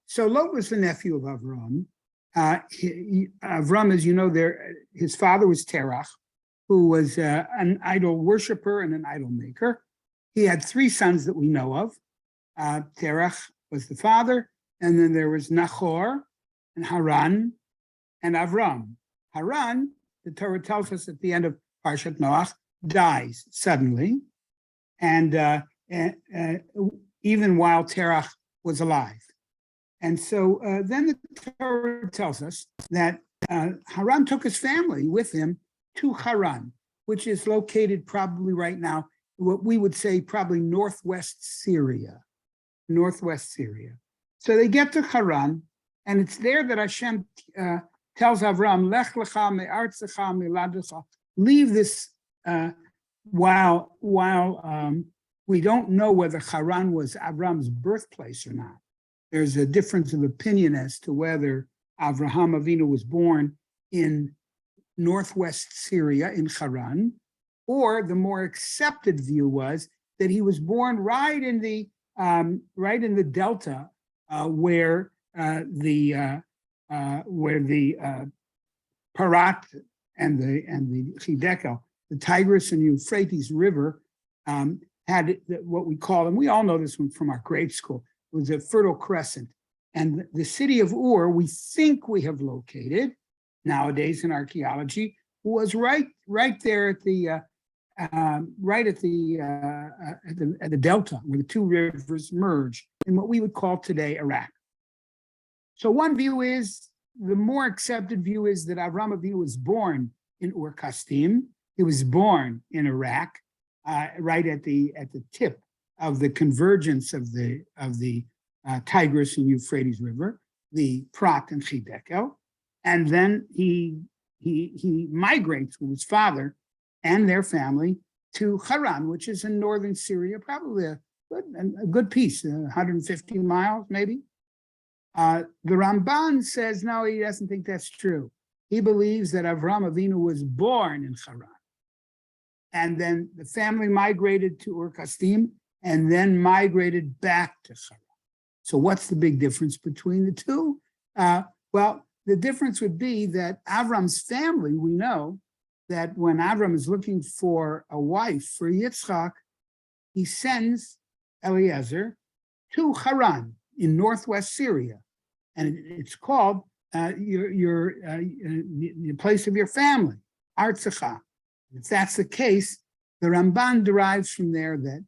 So Lot was the nephew of Avram. Avram, as you know, his father was Terach, who was an idol worshiper and an idol maker. He had three sons that we know of. Terach was the father, and then there was Nachor and Haran and Avram. Haran, the Torah tells us at the end of Parshat Noach, dies suddenly, and even while Terach was alive. And so then the Torah tells us that Haran took his family with him to Haran, which is located probably right now, what we would say probably northwest Syria. So they get to Haran, and it's there that Hashem tells Avram, Lech Lecha me'artzecha miladecha, leave this while we don't know whether Haran was Avram's birthplace or not. There's a difference of opinion as to whether Avraham Avinu was born in northwest Syria in Haran, or the more accepted view was that he was born right in the delta where the Parat and the Chidekel, the Tigris and Euphrates River, had what we call, and we all know this one from our grade school, it was a fertile crescent. And the city of Ur, we think we have located nowadays in archaeology, was right there at the delta where the two rivers merge in what we would call today Iraq. So one view is, the more accepted view is that Avram Avinu was born in Ur Kasdim. He was born in Iraq, right at the tip of the convergence of the Tigris and Euphrates River, the Prat and Chidekel, and then he migrates with his father and their family to Haran, which is in northern Syria, probably a good piece, 150 miles maybe. The Ramban says no, he doesn't think that's true. He believes that Avram Avinu was born in Haran, and then the family migrated to Ur Kasdim, and then migrated back to Haran. So what's the big difference between the two? Well, the difference would be that Avram's family, we know that when Avram is looking for a wife for Yitzchak, he sends Eliezer to Haran in northwest Syria. And it's called the place of your family, Artzecha. If that's the case, the Ramban derives from there that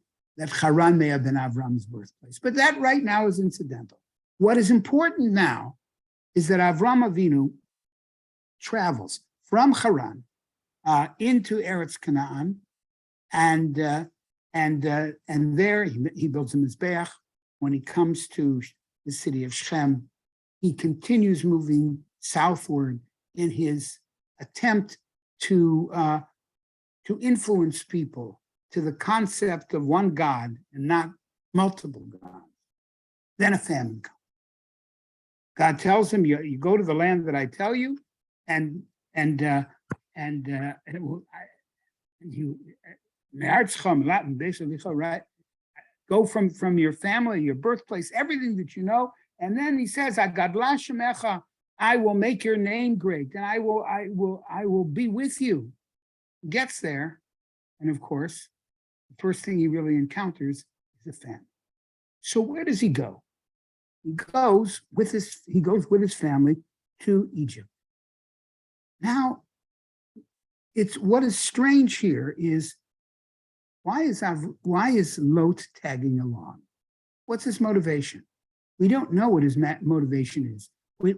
Haran may have been Avram's birthplace. But that right now is incidental. What is important now is that Avram Avinu travels from Haran into Eretz Canaan, and there he builds a Mizbeach. When he comes to the city of Shechem, he continues moving southward in his attempt to influence people to the concept of one God and not multiple gods. Then a famine comes. God tells him, you go to the land that I tell you, and right? Go from your family, your birthplace, everything that you know. And then he says, I will make your name great, and I will be with you. Gets there, and of course, the first thing he really encounters is a famine. So where does he go? He goes with his family to Egypt. Now, what is strange here is why is Lot tagging along? What's his motivation? We don't know what his motivation is. I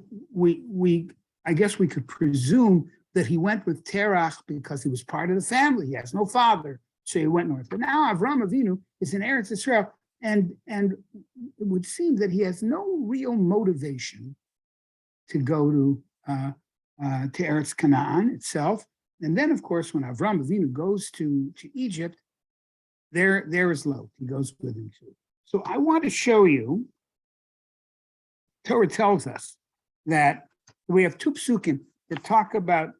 guess we could presume that he went with Terach because he was part of the family. He has no father, so he went north. But now Avram Avinu is in Eretz Israel, and it would seem that he has no real motivation to go to Eretz Canaan itself. And then, of course, when Avram Avinu goes to Egypt, there is Lot. He goes with him too. So I want to show you, Torah tells us that we have two psukim that talk about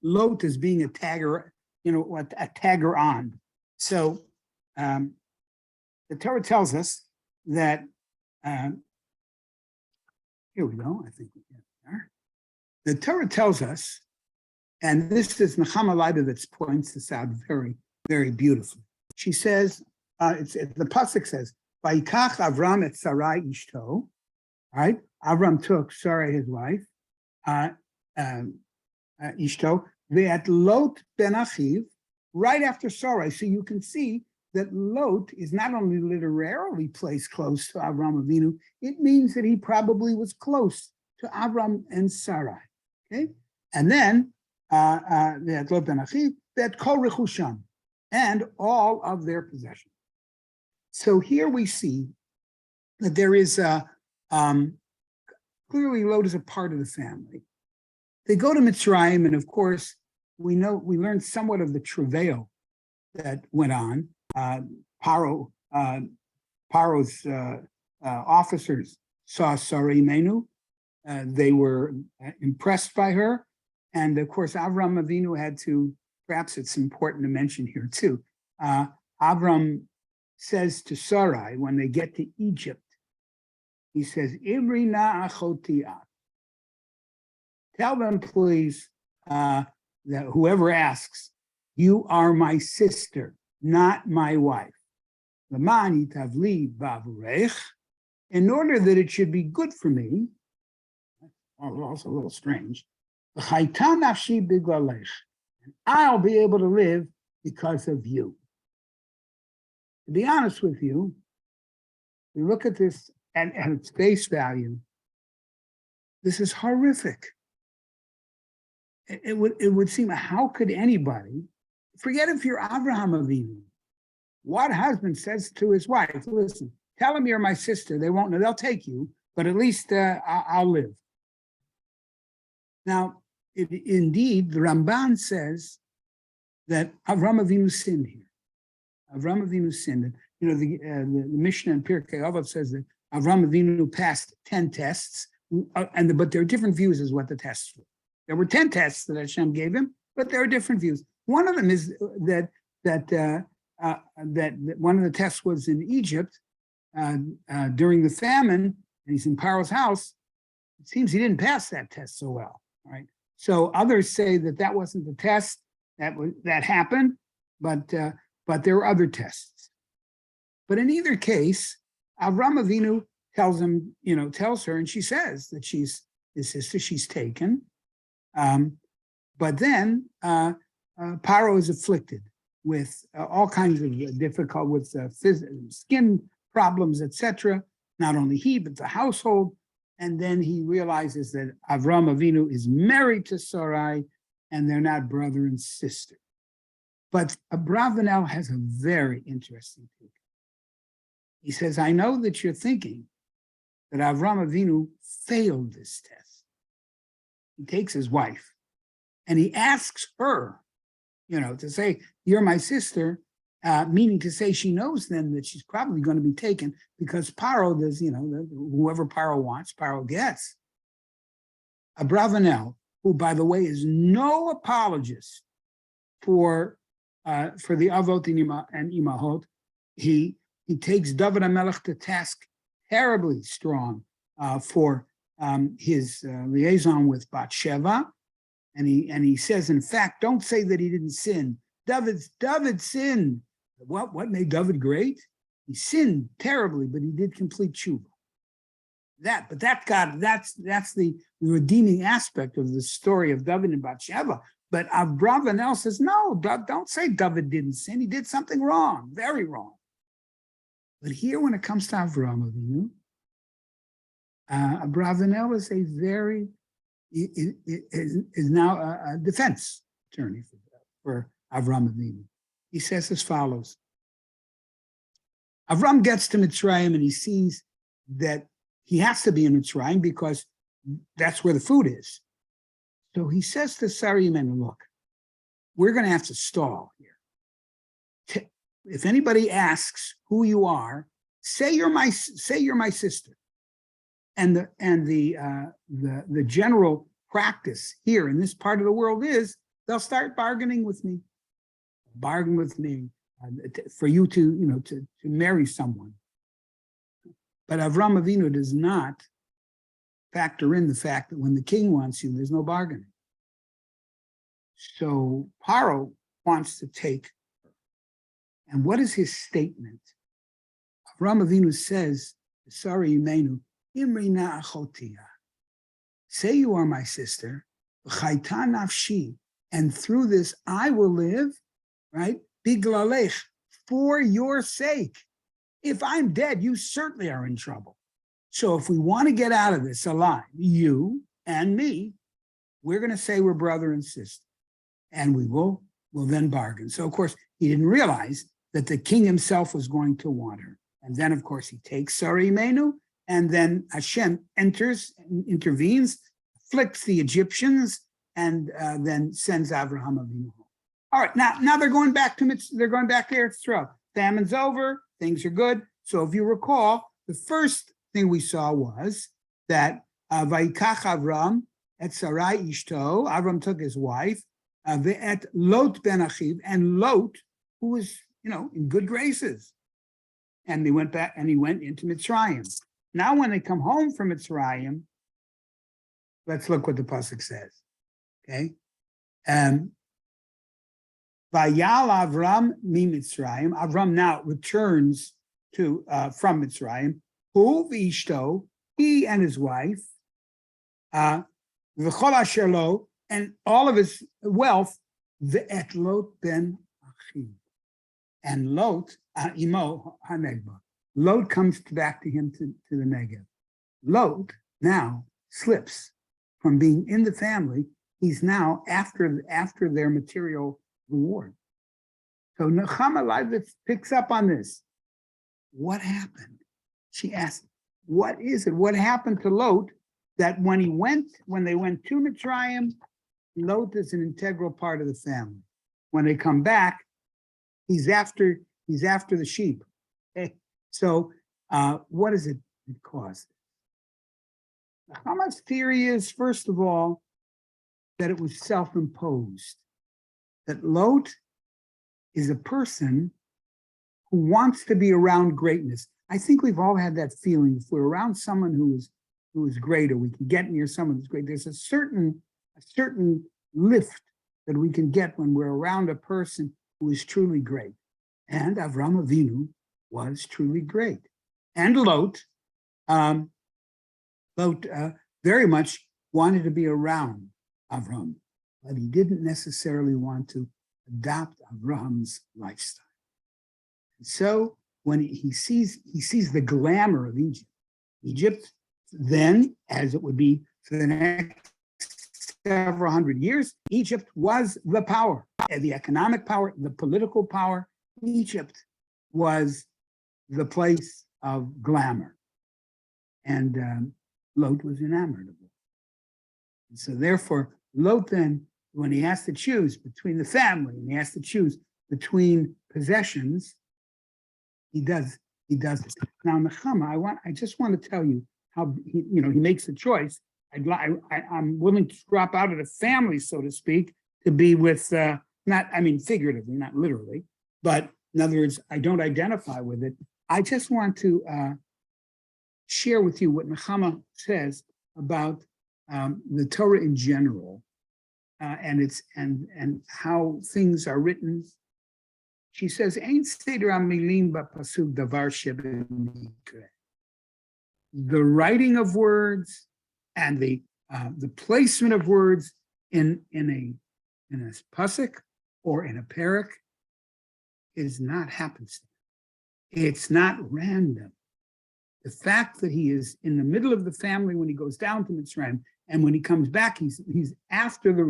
Lot as being a tagger, a tagger on. So the Torah tells us that Here we go. I think we get there. The Torah tells us, and this is Nechama Leibovitz points this out very, very beautifully. She says, the pasuk says, "Vayikach Avram et Sarai ishto." Right? Avram took Sarai his wife, ishto, ve'at Lot ben Achiv, right after Sarai. So you can see that Lot is not only literally placed close to Avram Avinu, it means that he probably was close to Avram and Sarai. Okay, and then that Lot ben Achiv, that Kol Rechusham, and all of their possessions. So here we see that there is clearly Lot is a part of the family. They go to Mitzrayim, and of course, we learned somewhat of the travail that went on. Paro's officers saw Sarai Imenu. They were impressed by her. And of course, Avram Avinu had to, perhaps it's important to mention here too, Avram says to Sarai, when they get to Egypt, he says, Ibri na achoti at. Tell them, please, that whoever asks, you are my sister, not my wife. L'ma'ani tavli ba'avurech, in order that it should be good for me, also a little strange, v'chayta nafshi biglalech, and I'll be able to live because of you. To be honest with you, we look at this at its face value, this is horrific. It would seem, how could anybody, forget if you're Abraham Avinu, what husband says to his wife, listen, tell them you're my sister, they won't know, they'll take you, but at least I'll live. Now, indeed, the Ramban says that Avram Avinu sinned here. Avram Avinu sinned. You know, the Mishnah in Pirkei Avot says that Avram Avinu passed 10 tests, but there are different views as what the tests were. There were 10 tests that Hashem gave him, but there are different views. One of them is that one of the tests was in Egypt during the famine, and he's in Paro's house. It seems he didn't pass that test so well, right? So others say that wasn't the test that happened, but there were other tests. But in either case, Avram Avinu tells her, and she says that she's his sister, she's taken. But then Paro is afflicted with all kinds of difficult, with skin problems, etc. Not only he, but the household. And then he realizes that Avram Avinu is married to Sarai, and they're not brother and sister. But Abravanel has a very interesting take. He says, I know that you're thinking that Avram Avinu failed this test. He takes his wife and he asks her, to say, you're my sister, meaning to say she knows then that she's probably going to be taken because Paro does, whoever Paro wants, Paro gets. Abravanel, who, by the way, is no apologist for the Avot and Imahot, he takes David HaMelech to task terribly strong for his liaison with Bathsheba, and he says, in fact, don't say that he didn't sin. David sinned. What made David great? He sinned terribly, but he did complete tshuva. That's the redeeming aspect of the story of David and Bathsheba. But Abravanel says, no, don't say David didn't sin. He did something wrong, very wrong. But here, when it comes to Avram Avinu, Abravanel is now a defense attorney for Avram Avinu. He says as follows: Avram gets to Mitzrayim and he sees that he has to be in Mitzrayim because that's where the food is. So he says to Sarai Imenu, look, we're going to have to stall here. If anybody asks who you are, say you're my sister. And the general practice here in this part of the world is they'll start bargaining with me, for you to marry someone. But Avram Avinu does not factor in the fact that when the king wants you, there's no bargaining. So Paro wants to take her. And what is his statement? Avraham Avinu says, Sorry, Imenu, Imrina achotia. Say you are my sister, v'chayta nafshi, and through this I will live, right? Biglalech, for your sake. If I'm dead, you certainly are in trouble. So if we want to get out of this alive, you and me, we're going to say we're brother and sister, and we'll then bargain. So of course, he didn't realize that the king himself was going to want her. And then, of course, he takes Sarah Imenu, and then Hashem enters and intervenes, afflicts the Egyptians, and then sends Avraham Avinu home. All right, now they're going back to Eretz Yisrael. Famine's over, things are good. So if you recall, the first thing we saw was that Vayikach Avram et Sarai Ishto, Avram took his wife, et Lot ben Achiv, and Lot, who was, in good graces. And they went back, and he went into Mitzrayim. Now, when they come home from Mitzrayim, let's look what the pasuk says. Okay, Vayal Avram mi Mitzrayim. Avram now returns to from Mitzrayim. Hu v'ishto, he and his wife, v'chol asher lo, and all of his wealth, ve'et Lot ben Achiv. And Lot, Imo HaNegba. Lot comes back to him to the Negev. Lot now slips from being in the family. He's now after their material reward. So Nechama picks up on this. What happened? She asked, what is it? What happened to Lot that when they went to Mitzrayim, Lot is an integral part of the family. When they come back, he's after the sheep. Okay? So what does it cause? Hama's theory is, first of all, that it was self-imposed. That Lot is a person who wants to be around greatness. I think we've all had that feeling. If we're around someone who is great, or we can get near someone who's great, there's a certain lift that we can get when we're around a person who is truly great. And Avraham Avinu was truly great. And Lot very much wanted to be around Avram, but he didn't necessarily want to adopt Avraham's lifestyle. And so when he sees the glamour of Egypt, then, as it would be for the next several hundred years, Egypt was the power, the economic power, the political power. Egypt was the place of glamour. And Lot was enamored of it. And so therefore, Lot then, when he has to choose between the family and he has to choose between possessions, he does it. Now, Nechama, I just want to tell you how he makes the choice. I'm willing to drop out of the family, so to speak, to be with figuratively, not literally, but in other words, I don't identify with it. I just want to share with you what Nechama says about the Torah in general, and how things are written. She says, "Ein seder hamilim b'pasuk davar shebemikra." The writing of words and the placement of words in a pasuk or in a parak is not happenstance. It's not random. The fact that he is in the middle of the family when he goes down to Mitzrayim, and when he comes back, he's right after the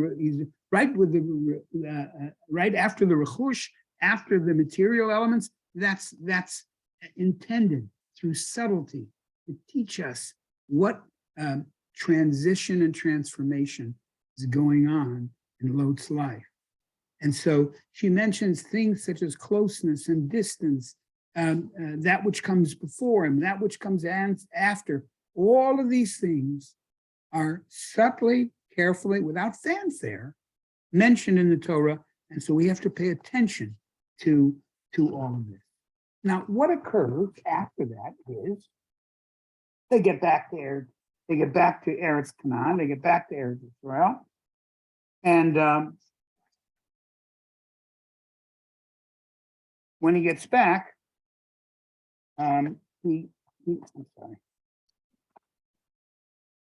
rechush, after the material elements. That's intended through subtlety to teach us what transition and transformation is going on in Lot's life. And so she mentions things such as closeness and distance, that which comes before him, that which comes after. All of these things are subtly, carefully, without fanfare, mentioned in the Torah. And so we have to pay attention to all of this. Now, what occurs after that is they get back there They get back to Eretz Canaan. They get back to Eretz Israel. And when he gets back, I'm sorry,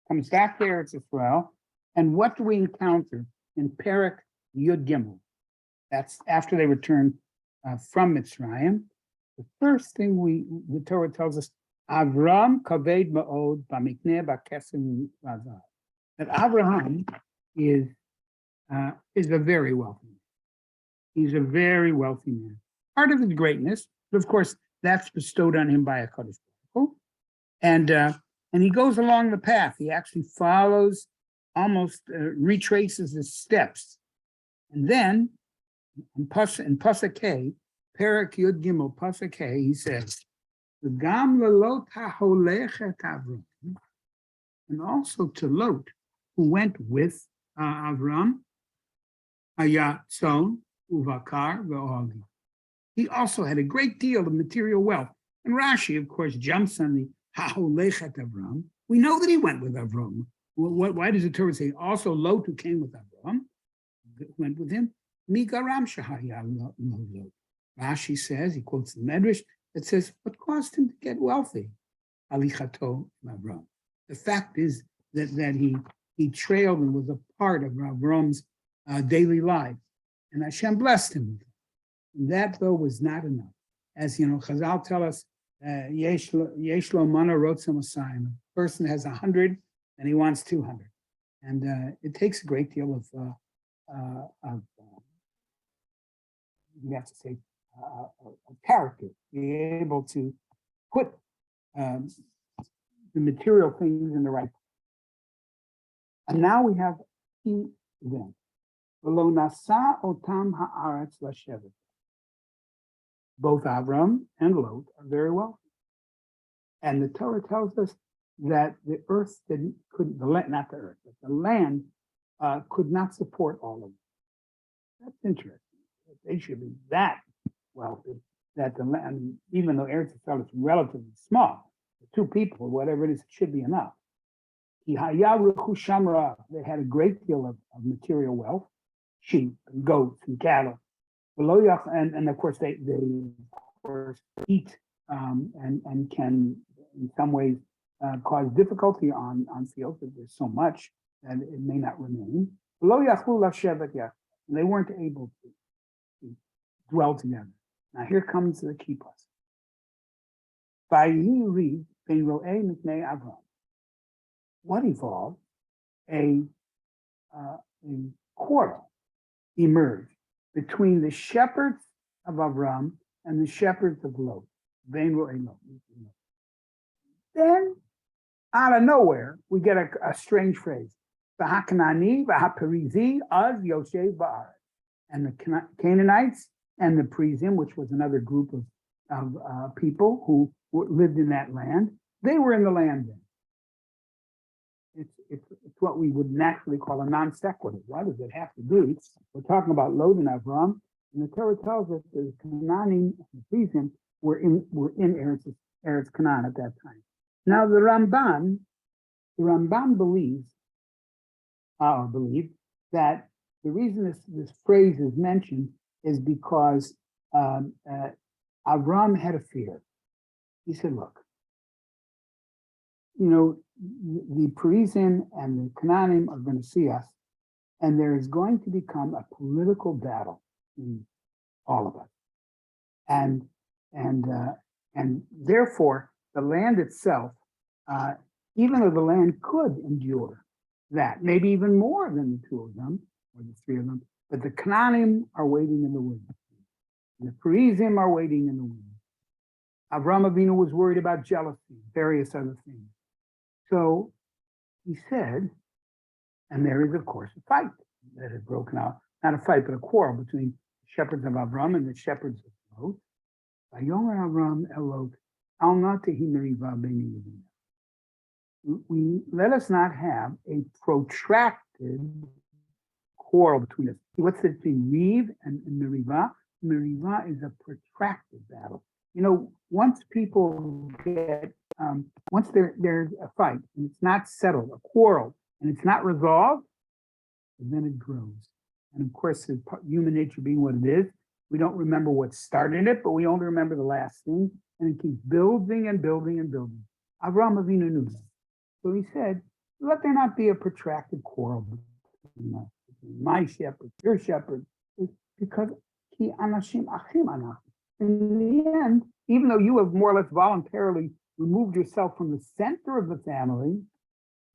comes back to Eretz Israel. And what do we encounter in Perek Yud Gimel? That's after they return from Mitzrayim. The first thing the Torah tells us, Avram kaved ma'od b'mikneh b'kesem v'azav. That Abraham is a very wealthy man. He's a very wealthy man. Part of his greatness, but of course, that's bestowed on him by a Kadosh Baruch Hu. And he goes along the path. He actually follows, almost retraces his steps. And then in Pasuk Hey, Perek Yud Gimel, Pasuk Hey, he says, "Gam lelot haholech et Avram," and also to Lot, who went with Avram, haya tzon uvakar ve'oli. He also had a great deal of material wealth. And Rashi, of course, jumps on the haholech et Avram. We know that he went with Avram. Why does the Torah say also Lot, who came with Avram, went with him? Migaram shahaya Lot. Rashi says, he quotes the Medrash, that says, what caused him to get wealthy? Alichato Avram. The fact is that he trailed and was a part of Avram's daily life. And Hashem blessed him with it. And that, though, was not enough. As you know, Chazal tell us, Yeshlo mana rotzim asayim. A person has 100 and he wants 200. And it takes a great deal of you have to say, character, be able to put the material things in the right place. And now we have key event. V'lo nasa otam haaretz lashevet. Both Avram and Lot are very wealthy. And the Torah tells us that the earth not the earth, but the land could not support all of them. That's interesting. They should be that wealthy that the land, even though Eretz Yisrael is relatively small, the two people, whatever it is, it should be enough. They had a great deal of material wealth, sheep and goats and cattle. And of course, they of course eat and can in some ways cause difficulty on fields, but there's so much that it may not remain. They weren't able to dwell together. Now here comes the key plus. What evolved? A quarrel emerged between the shepherds of Avram and the shepherds of Lot. Then, out of nowhere, we get a strange phrase. And the Canaanites and the Perizim, which was another group of people who lived in that land, they were in the land then. It's what we would naturally call a non sequitur. Why does it have to be? We're talking about Lot and Avram, and the Torah tells us the Canaanim and the Perizim were in Eretz Canaan at that time. Now the Ramban believed that the reason this phrase is mentioned is because Avram had a fear. He said, look, the Perizim and the Canaanim are going to see us, and there is going to become a political battle in all of us. And therefore, the land itself, even though the land could endure that, maybe even more than the two of them, or the three of them, but the Canaanim are waiting in the wings. And the Perizim are waiting in the wings. Avram Avinu was worried about jealousy, various other things. So he said, and there is, of course, a fight that had broken out. Not a fight, but a quarrel between the shepherds of Avram and the shepherds of Lot. Vayomer Avram el Lot, al na tehi meriva beini ubeinah. Let us not have a protracted quarrel between us. What's the between Rev and Meriva? Meriva is a protracted battle. Once people get once there's a fight and it's not settled, a quarrel, and it's not resolved, then it grows. And of course, human nature being what it is, we don't remember what started it, but we only remember the last thing, and it keeps building and building and building. Avraham Avinu knew that. So he said, let there not be a protracted quarrel between us, between my shepherd, your shepherd, because ki anashim achim anach. In the end, even though you have more or less voluntarily removed yourself from the center of the family,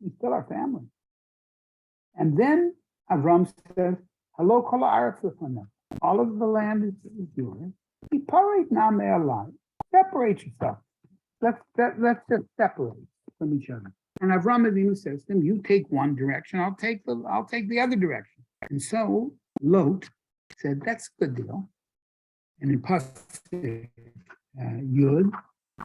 you still are family. And then Avram says, hello, kol haaretz lefanech. All of the land is yours. Separate yourself. Let's just separate from each other. And Avram Avinu says to him, you take one direction, I'll take the other direction. And so Lot said, that's a good deal. And in Pasuk Yud,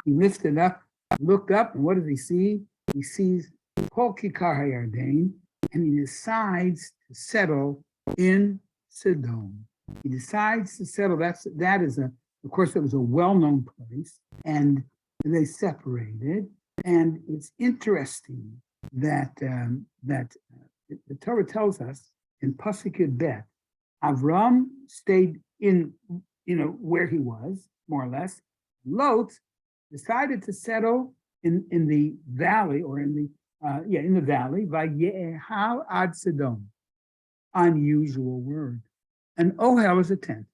he lifted up, looked up, and what does he see? He sees Kol Kikar HaYarden, and he decides to settle in Sodom. He decides to settle. That is of course, it was a well-known place, and they separated. And it's interesting that the Torah tells us in Pasuk Yud Bet, Avram stayed in where he was, more or less. Lot decided to settle in the valley, or in the valley, Vayehal ad Sodom. Unusual word. An ohel is a tent.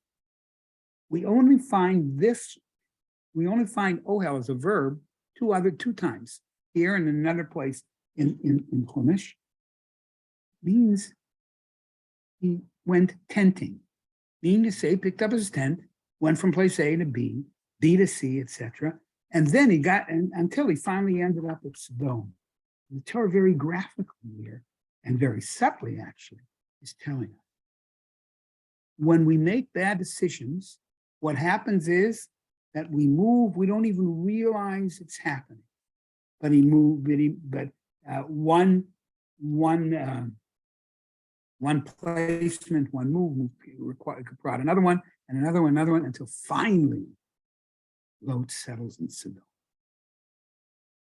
We only find ohel as a verb two times, here and in another place in Chumash. Means he went tenting, meaning to say, picked up his tent, went from place A to B, B to C, etc. And then he got, until he finally ended up at Sodom. The Torah very graphically here, and very subtly actually, is telling us. When we make bad decisions, what happens is that we move, we don't even realize it's happening. But one placement, one movement brought another one, and another one, until finally Lot settles in Sodom.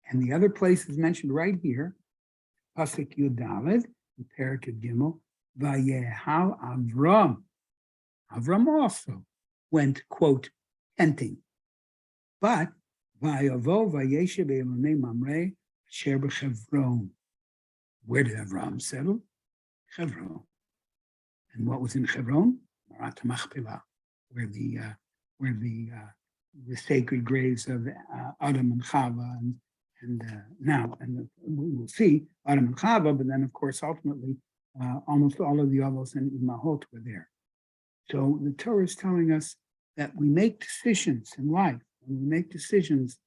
And the other place is mentioned right here, Pasuk Yud Daled, Perek Gimel, Vayehal Avram. Avram also went, quote, tenting. But Vayavo Vayeshev Elonei Mamre Asher b'Chevron. Where did Avram settle? Chevron. And what was in Chevron? Marat Machpelah, where the sacred graves of Adam and Chava we will see Adam and Chava, but then of course ultimately almost all of the Avos and Imahot were there. So the Torah is telling us that we make decisions in life, and we make decisions.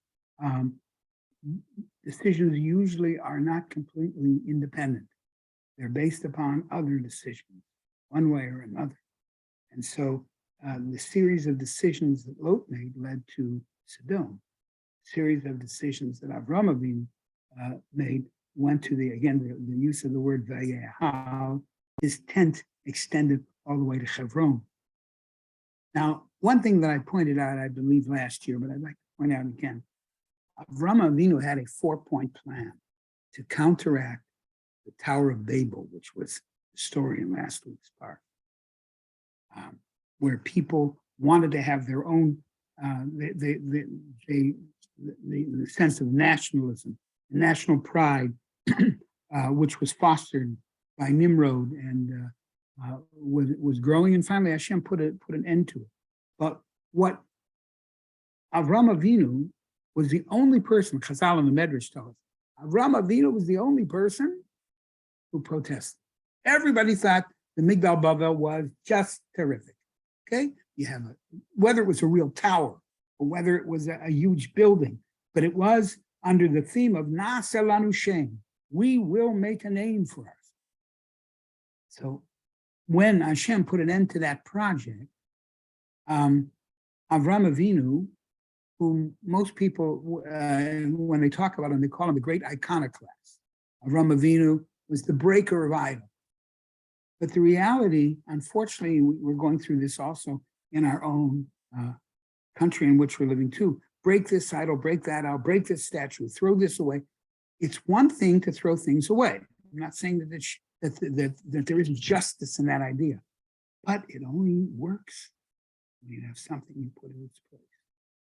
Decisions usually are not completely independent. They're based upon other decisions, one way or another. And so the series of decisions that Lot made led to Sodom. The series of decisions that Avram Avinu made went to the use of the word Vayehal, his tent extended all the way to Chevron. Now, one thing that I pointed out, I believe last year, but I'd like to point out again, Avram Avinu had a 4-point plan to counteract the Tower of Babel, which was the story in last week's part, where people wanted to have their own, the sense of nationalism, national pride, which was fostered by Nimrod and was growing, and finally Hashem put an end to it. But what Avram Avinu was the only person, Chazal and the Medrash tell us, Avram Avinu was the only person who protested. Everybody thought the Migdal Bavel was just terrific. Okay, you have whether it was a real tower or whether it was a huge building, but it was under the theme of Na'aseh lanu Shem. We will make a name for us. So when Hashem put an end to that project, Avram Avinu, whom most people, when they talk about him, they call him the great iconoclast. Avram Avinu was the breaker of idols. But the reality, unfortunately, we're going through this also in our own country in which we're living too. break this idol, break that out, break this statue, throw this away. It's one thing to throw things away. I'm not saying that there isn't justice in that idea, but it only works when you have something you put in its place.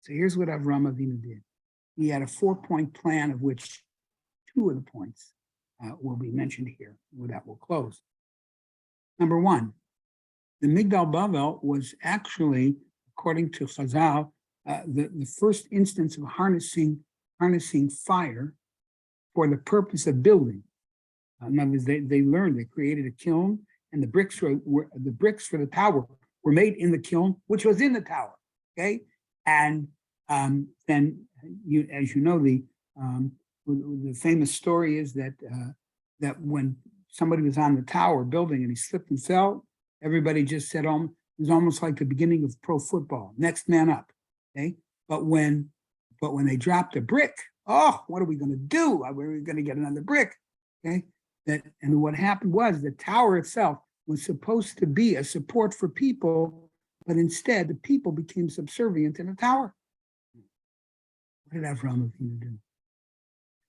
So here's what Avram Avinu did. He had a 4-point plan, of which 2 of the points will be mentioned here. With that, we'll close. Number 1, the Migdal Bavel was actually, according to Chazal, the first instance of harnessing fire for the purpose of building. In other words, they learned, they created a kiln, and the bricks for the tower were made in the kiln, which was in the tower. Okay, and then as you know, the famous story is that when somebody was on the tower building and he slipped and fell, everybody just said, it was almost like the beginning of pro football, next man up. Okay, but when they dropped a brick, oh, what are we going to do? We're going to get another brick. Okay, and what happened was the tower itself was supposed to be a support for people, but instead the people became subservient in the tower. What did Avram Avinu do?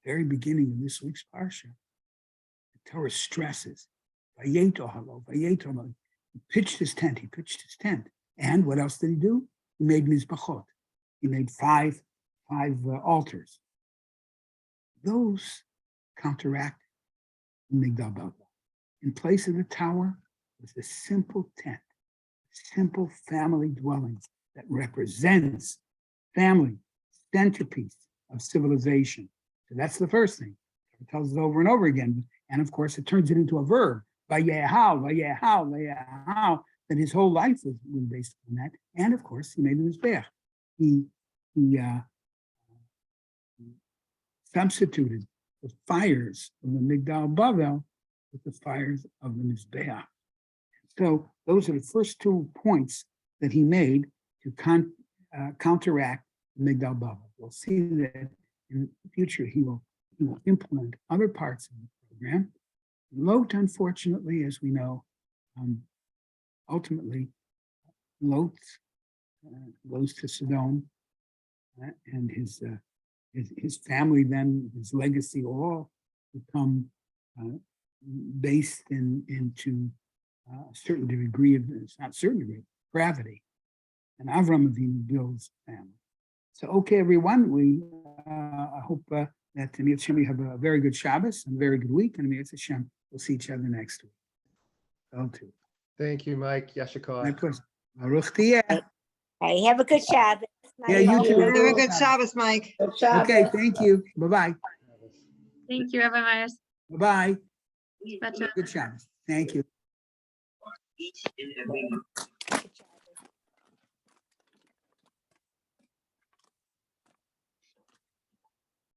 Very beginning of this week's parsha, the Torah stresses, Vayeto, he pitched his tent. And what else did he do? He made mizbachot. He made five altars. Those counteracted the Migdal Bavel. In place of the tower was a simple tent, a simple family dwelling that represents family, centerpiece of civilization. So that's the first thing. It tells us over and over again. And of course, it turns it into a verb. Vayehal, that his whole life was based on that. And of course, he made the Mizbeach. He substituted the fires of the Migdal Bavel with the fires of the Mizbeach. So those are the first 2 points that he made to counteract the Migdal Bavel. We'll see that in the future he will implement other parts of the program. Lot, unfortunately, as we know, ultimately, Lot goes to Sodom, and his family, then his legacy, all become based into a certain degree of, it's not certain degree, gravity. And Avram Avinu builds family. So, okay, everyone, I hope that Amir Hashem, we have a very good Shabbos and a very good week, and Amir Hashem, we'll see each other next week. So too. Thank you, Mike. Yashikar. My pleasure. Baruch Tiyeh. Hey, have a good Shabbos. Yeah, you too. Have a good Shabbos, Mike. Good Shabbos. Okay, thank you. Bye-bye. Thank you, Rabbi Myers. Bye-bye. Bye. Good Shabbos. Thank you.